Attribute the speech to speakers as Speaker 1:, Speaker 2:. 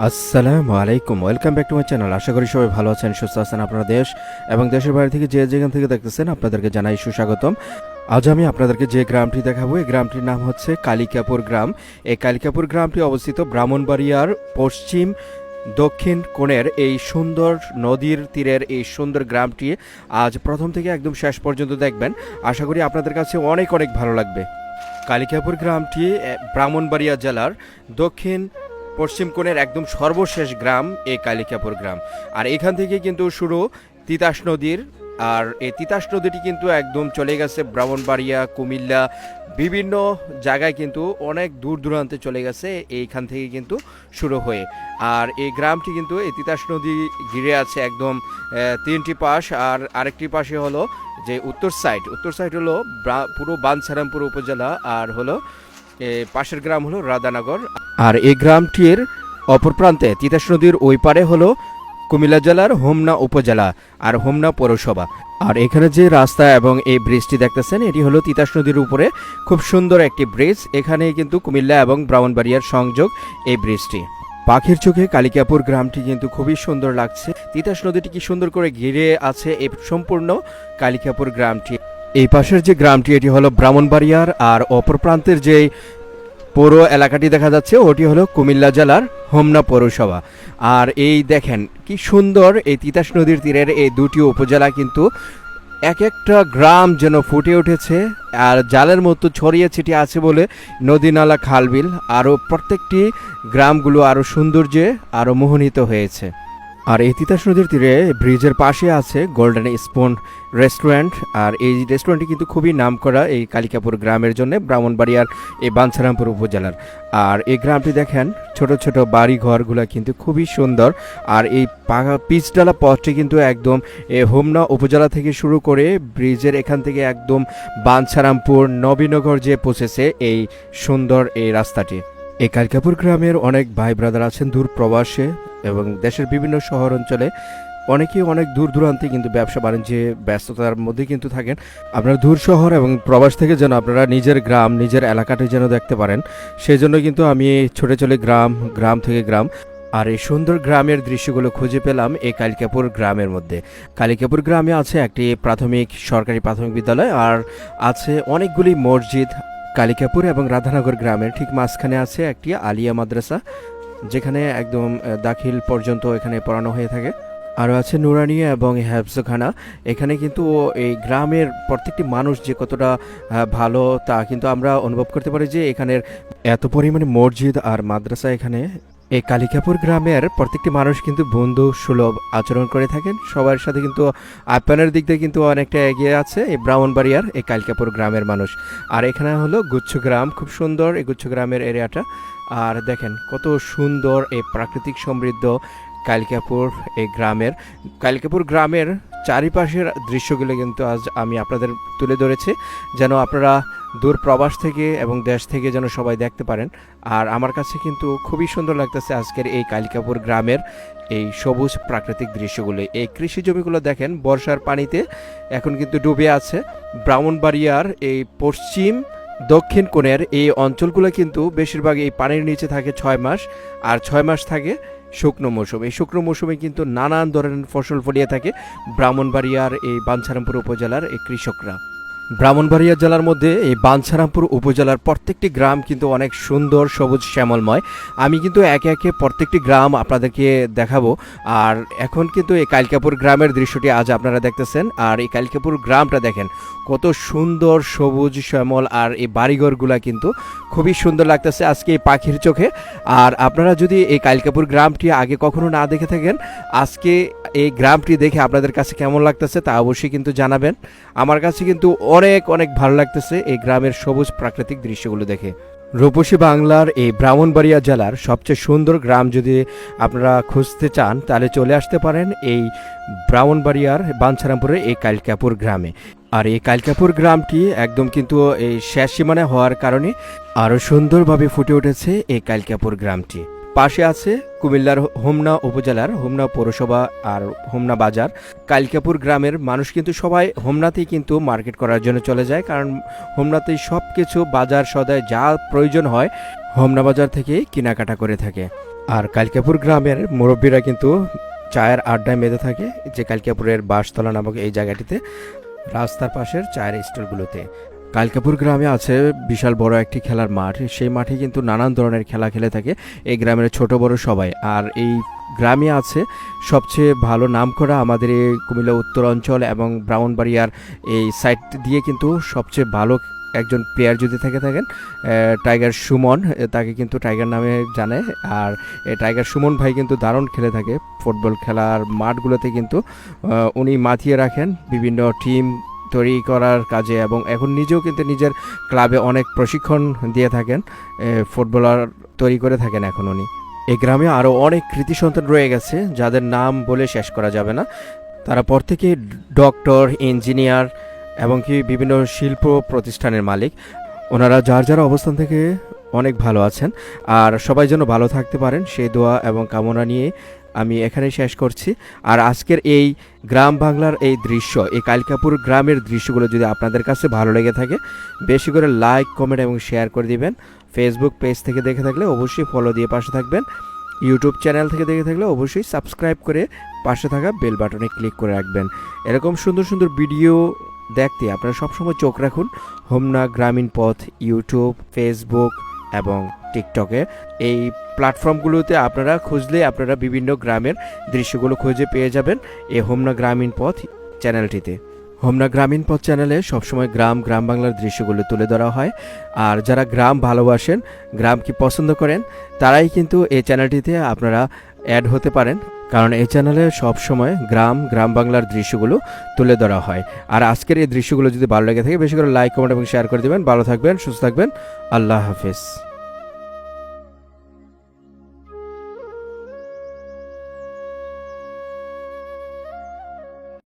Speaker 1: আসসালামু আলাইকুম, welcome back to my channel. আশা করি সবাই ভালো আছেন, সুস্থ আছেন। আপনারা দেশ এবং দেশের বাইরে থেকে যে যেখান থেকে দেখতেছেন আপনাদেরকে জানাই সুস্বাগতম। আজ আমি আপনাদেরকে যে গ্রামটি দেখাবো, এই গ্রামটির নাম হচ্ছে কালিকাপুর গ্রাম। এই কালিকাপুর গ্রামটি অবস্থিত ব্রাহ্মণবাড়িয়ার পশ্চিম দক্ষিণ কোণের এই সুন্দর নদীর তীরের এই সুন্দর গ্রামটি আজ প্রথম থেকে একদম শেষ পর্যন্ত দেখবেন। আশা করি আপনাদের কাছে অনেক অনেক ভালো লাগবে। কালিকাপুর গ্রামটি ব্রাহ্মণবাড়িয়া জেলার দক্ষিণ পশ্চিম কোণের একদম সর্বশেষ গ্রাম এই কালিকাপুর গ্রাম। আর এখান থেকে কিন্তু শুরু তিতাস নদীর। আর এই তিতাস নদীটি কিন্তু একদম চলে গেছে ব্রাহ্মণবাড়িয়া, কুমিল্লা, বিভিন্ন জায়গায় কিন্তু অনেক দূর দূরান্তে চলে গেছে এইখান থেকে কিন্তু শুরু হয়ে। আর এই গ্রামটি কিন্তু এই তিতাস নদী ঘিরে আছে একদম তিনটি পাশ। আর আরেকটি পাশে হলো যে উত্তর সাইড হলো পুরো বাঞ্ছারামপুর উপজেলা, আর হলো পাশের গ্রাম হলো রাধানগর। আর এই গ্রামটির অপর প্রান্তে তিতাস নদীর ওই পারে হলো কুমিল্লা জেলার হোমনা উপজেলা আর হোমনা পৌরসভা। আর এখানে যে রাস্তা এবং এই ব্রিজটি দেখতেছেন, এটি হলো তিতাস নদীর উপরে খুব সুন্দর একটি ব্রিজ। এখানে কিন্তু কুমিল্লা এবং ব্রাহ্মণবাড়িয়ার সংযোগ এই ব্রিজটি। পাখির চোখে কালিকাপুর গ্রামটি কিন্তু খুবই সুন্দর লাগছে। তিতাস নদীটি কি সুন্দর করে ঘিরে আছে এই সম্পূর্ণ কালিকাপুর গ্রামটি। এই পাশের যে গ্রামটি এটি হলো ব্রাহ্মণবাড়িয়ার, আর অপর প্রান্তের যে পৌর এলাকাটি দেখা যাচ্ছে ওটি হলো কুমিল্লা জেলার হোমনা পৌরসভা। আর এই দেখেন কি সুন্দর এই তিতাস নদীর তীরের এই দুটি উপজেলা কিন্তু এক একটা গ্রাম যেন ফুটে উঠেছে আর জালের মতো ছড়িয়ে ছিটিয়ে আছে বলে নদী নালা খালবিল আরও প্রত্যেকটি গ্রামগুলো আরও সৌন্দর্যে আরও মোহিত হয়েছে। আর এই তিতাস নদীর তীরে ব্রিজের পাশে আছে গোল্ডেন স্পুন রেস্টুরেন্ট। আর এই রেস্টুরেন্টটি কিন্তু খুবই নামকরা এই কালিকাপুর গ্রামের জন্য, ব্রাহ্মণবাড়িয়ার এই বাঞ্ছারামপুর উপজেলার। আর এই গ্রামটি দেখেন ছোট ছোট বাড়ি ঘরগুলো কিন্তু খুবই সুন্দর। আর এই পিচডালা পথটি কিন্তু একদম হোমনা উপজেলা থেকে শুরু করে ব্রিজের এখান থেকে একদম বাঞ্ছারামপুর নবীনগর যে পৌঁছেছে এই সুন্দর এই রাস্তাটি। এই কালিকাপুর গ্রামের অনেক ভাই ব্রাদার আছেন দূর প্রবাসে এবং দেশের বিভিন্ন শহর অঞ্চলে। অনেকেই অনেক দূর দূরান্তে কিন্তু ব্যবসা বাণিজ্যে ব্যস্ততার মধ্যে কিন্তু থাকেন। আপনারা দূর শহর এবং প্রবাস থেকে যেন আপনারা নিজের গ্রাম নিজের এলাকাটি যেন দেখতে পারেন, সেই জন্য কিন্তু আমি ছুটে চলে গ্রাম থেকে গ্রাম। আর এই সুন্দর গ্রামের দৃশ্যগুলো খুঁজে পেলাম এই কালিকাপুর গ্রামের মধ্যে। কালিকাপুর গ্রামে আছে একটি সরকারি প্রাথমিক বিদ্যালয়, আর আছে অনেকগুলি মসজিদ। কালিকাপুর এবং রাধানগর গ্রামের ঠিক মাঝখানে আছে একটি আলিয়া মাদ্রাসা, যেখানে একদম দাখিল পর্যন্ত এখানে পড়ানো হয়ে থাকে। আরও আছে নুরানিয়া এবং হেফজখানা। এখানে কিন্তু এই গ্রামের প্রত্যেকটি মানুষ যে কতটা ভালো তা কিন্তু আমরা অনুভব করতে পারি যে এখানের এত পরিমাণে মসজিদ আর মাদ্রাসা এখানে। এই কালিকাপুর গ্রামের প্রত্যেকটি মানুষ কিন্তু বন্ধু সুলভ আচরণ করে থাকেন, সবার সাথে কিন্তু আপ্যায়নের দিক দিয়ে কিন্তু অনেকটা এগিয়ে আছে এই ব্রাহ্মণবাড়িয়ার এই কালিকাপুর গ্রামের মানুষ। আর এখানে হলো গুচ্ছগ্রাম, খুব সুন্দর এই গুচ্ছগ্রামের এরিয়াটা। আর দেখেন কত সুন্দর এই প্রাকৃতিক সমৃদ্ধ কালিকাপুর গ্রামের চারিপাশের দৃশ্যগুলো কিন্তু আজ আমি আপনাদের তুলে ধরেছি, যেন আপনারা দূর প্রবাস থেকে এবং দেশ থেকে যেন সবাই দেখতে পারেন। আর আমার কাছে কিন্তু খুবই সুন্দর লাগতেছে আজকের এই কালিকাপুর গ্রামের এই সবুজ প্রাকৃতিক দৃশ্যগুলো। এই কৃষি জমিগুলো দেখেন বর্ষার পানিতে এখন কিন্তু ডুবে আছে। ব্রাহ্মণবাড়িয়ার এই পশ্চিম দক্ষিণ কোণের এই অঞ্চলগুলো কিন্তু বেশিরভাগ এই পানির নিচে থাকে 6 মাস, আর 6 মাস থাকে শুকনো মৌসুম। এই শুকনো মৌসুমে কিন্তু নানান ধরনের ফসল ফলিয়ে থাকে ব্রাহ্মণবাড়িয়ার এই বাঞ্ছারামপুর উপজেলার এই কৃষকরা। ব্রাহ্মণবাড়িয়া জেলার মধ্যে এই বাঞ্ছারামপুর উপজেলার প্রত্যেকটি গ্রাম কিন্তু অনেক সুন্দর সবুজ শ্যামলময়। আমি কিন্তু একে একে প্রত্যেকটি গ্রাম আপনাদেরকে দেখাবো। আর এখন কিন্তু এই কালিকাপুর গ্রামের দৃশ্যটি আজ আপনারা দেখতেছেন। আর এই কালিকাপুর গ্রামটা দেখেন কত সুন্দর সবুজ শ্যামল, আর এই বাড়িঘরগুলা কিন্তু খুবই সুন্দর লাগতেছে আজকে এই পাখির চোখে। আর আপনারা যদি এই কালিকাপুর গ্রামটি আগে কখনো না দেখে থাকেন, আজকে এই গ্রামটি দেখে আপনাদের কাছে কেমন লাগতেছে তা অবশ্যই কিন্তু জানাবেন। আমার কাছে কিন্তু অনেক অনেক ভালো লাগতেছে এই গ্রামের সবুজ প্রাকৃতিক দৃশ্যগুলো দেখে। রূপসী বাংলার এই ব্রাহ্মণবাড়িয়া জেলার সবচেয়ে সুন্দর গ্রাম যদি আপনারা খুঁজতে চান, তাহলে চলে আসতে পারেন এই ব্রাহ্মণবাড়িয়ার বাঞ্ছারামপুরের এই কালিকাপুর গ্রামে। আর এই কালিকাপুর গ্রামটি একদম কিন্তু এই শেষ সীমানায় হওয়ার কারণে আরও সুন্দরভাবে ফুটে উঠেছে এই কালিকাপুর গ্রামটি। পাশে আছে কুমিল্লার হোমনা উপজেলার হোমনা পৌরসভা আর হোমনা বাজার। কালিকাপুর গ্রামের মানুষ কিন্তু সবাই হোমনাতেই কিন্তু মার্কেট করার জন্য চলে যায়, কারণ হোমনাতেই সব কিছু বাজার সদায় যা প্রয়োজন হয় হোমনা বাজার থেকে কেনাকাটা করে থাকে। আর কালিকাপুর গ্রামের মুরব্বীরা কিন্তু চায়ের আড্ডায় মেতে থাকে যে কালিকাপুরের বাঁশতলা নামক এই জায়গাটিতে, রাস্তার পাশের চায়ের স্টলগুলোতে। কালিকাপুর গ্রামে আছে বিশাল বড় একটি খেলার মাঠ, সেই মাঠে কিন্তু নানান ধরনের খেলা খেলে থাকে এই গ্রামের ছোট বড় সবাই। আর এই গ্রামে আছে সবচেয়ে ভালো নামকরা আমাদের এই কুমিল্লা উত্তর অঞ্চল এবং ব্রাহ্মণবাড়িয়ার এই সাইড দিয়ে কিন্তু সবচেয়ে ভালো একজন প্লেয়ার যদি থাকেন টাইগার সুমন, তাকে কিন্তু টাইগার নামে জানে। আর এই টাইগার সুমন ভাই কিন্তু দারুণ খেলে থাকে ফুটবল খেলার মাঠগুলোতে, কিন্তু উনি মাতিয়ে রাখেন বিভিন্ন টিম তৈরি করার কাজে, এবং এখন নিজেও কিন্তু নিজের ক্লাবে অনেক প্রশিক্ষণ দিয়ে থাকেন, ফুটবলার তৈরি করে থাকেন এখন উনি। এই গ্রামে আরও অনেক কৃতি সন্তান রয়ে গেছে যাদের নাম বলে শেষ করা যাবে না। তারা প্রত্যেকে ডক্টর, ইঞ্জিনিয়ার এবং কি বিভিন্ন শিল্প প্রতিষ্ঠানের মালিক। ওনারা যার যার অবস্থান থেকে অনেক ভালো আছেন, আর সবাই যেন ভালো থাকতে পারেন সেই দোয়া এবং কামনা নিয়ে আমি এখানেই শেষ করছি। আর আজকের এই গ্রাম বাংলার এই দৃশ্য, এই কালিকাপুর গ্রামের দৃশ্যগুলো যদি আপনাদের কাছে ভালো লেগে থাকে, বেশি করে লাইক, কমেন্ট এবং শেয়ার করে দিবেন। ফেসবুক পেজ থেকে দেখে থাকলে অবশ্যই ফলো দিয়ে পাশে থাকবেন। ইউটিউব চ্যানেল থেকে দেখে থাকলে অবশ্যই সাবস্ক্রাইব করে পাশে থাকা বেল বাটনে ক্লিক করে রাখবেন। এরকম সুন্দর সুন্দর ভিডিও দেখতে আপনারা সবসময় চোখ রাখুন হোমনা গ্রামীণ পথ ইউটিউব, ফেসবুক এবং টিকটকে। এই প্ল্যাটফর্মগুলোতে আপনারা খুঁজলে আপনারা বিভিন্ন গ্রামের দৃশ্যগুলো খুঁজে পেয়ে যাবেন এই হোমনা গ্রামীণ পথ চ্যানেলটিতে। হোমনা গ্রামীণ পথ চ্যানেলে সবসময় গ্রাম বাংলার দৃশ্যগুলো তুলে ধরা হয়। আর যারা গ্রাম ভালোবাসেন, গ্রামকে পছন্দ করেন, তারাই কিন্তু এই চ্যানেলটিতে আপনারা অ্যাড হতে পারেন, কারণ এই চ্যানেলে সবসময় গ্রাম বাংলার দৃশ্যগুলো তুলে ধরা হয়। আর আজকের এই দৃশ্যগুলো যদি ভালো লেগে থাকে বেশি করে লাইক, কমেন্ট এবং শেয়ার করে দেবেন। ভালো থাকবেন, সুস্থ থাকবেন। আল্লাহ হাফেজ।